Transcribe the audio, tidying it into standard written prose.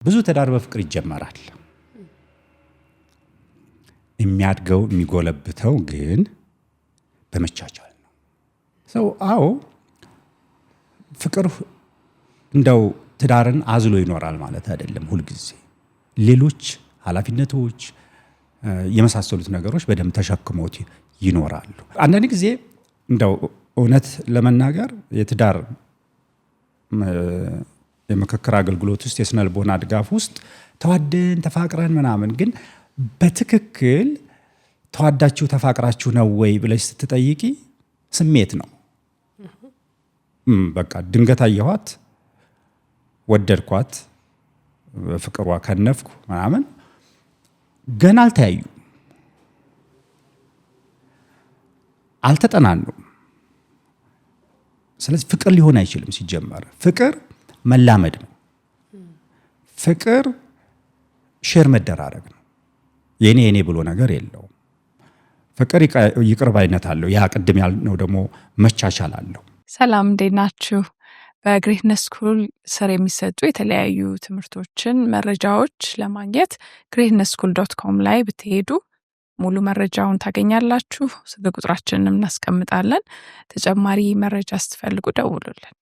ብዙ ትዳር በፍቅር ይጀመራል። የሚያድገው የሚጎለብተው ግን በመቻቻል ነው። አዎ ፍቅር እንደው ትዳርን አዝሎ ይኖራል ማለት አይደለም። ሁሉ ጊዜ ሌሎች ኃላፊነቶች የመሳሰሉት ነገሮች በደም ተሸክሞት ይኖራሉ። አንዳንድ ጊዜ እንደው እውነት ለመናገር የትዳር የምክክር አገልግሎት ውስጥ የስነ ልቦና ድጋፍ ውስጥ ተዋደን ተፋቅረን ምናምን ግን በትክክል ተዋዳችሁ ተፋቅራችሁ ነው ወይ ብለሽ ስትጠይቂ ስሜት ነው። በቃ ድንገት አየኋት ወደድኳት ፍቅሯ ከነፍኩ ምናምን ገና አልተያዩ አልተጠናኑም። ስለዚህ ፍቅር ሊሆን አይችልም። ሲጀመር ፍቅር መላመድ ነው። ፍቅር ሼር መደራረግ ነው። የኔ ብሎ ነገር የለውም። ፍቅር ይቅር ባይነት አለው። ያ ቅድም ያልነው ደግሞ መቻቻል አለው። ሰላም እንዴት ናችሁ? በግሬትነስ ስኩል ስር የሚሰጡ የተለያዩ ትምህርቶችን መረጃዎች ለማግኘት greatnesschool.com ላይ ብትሄዱ ሙሉ መረጃውን ታገኛላችሁ። ስልክ ቁጥራችንንም እናስቀምጣለን። ተጨማሪ መረጃ ስትፈልጉ ደውሉልን።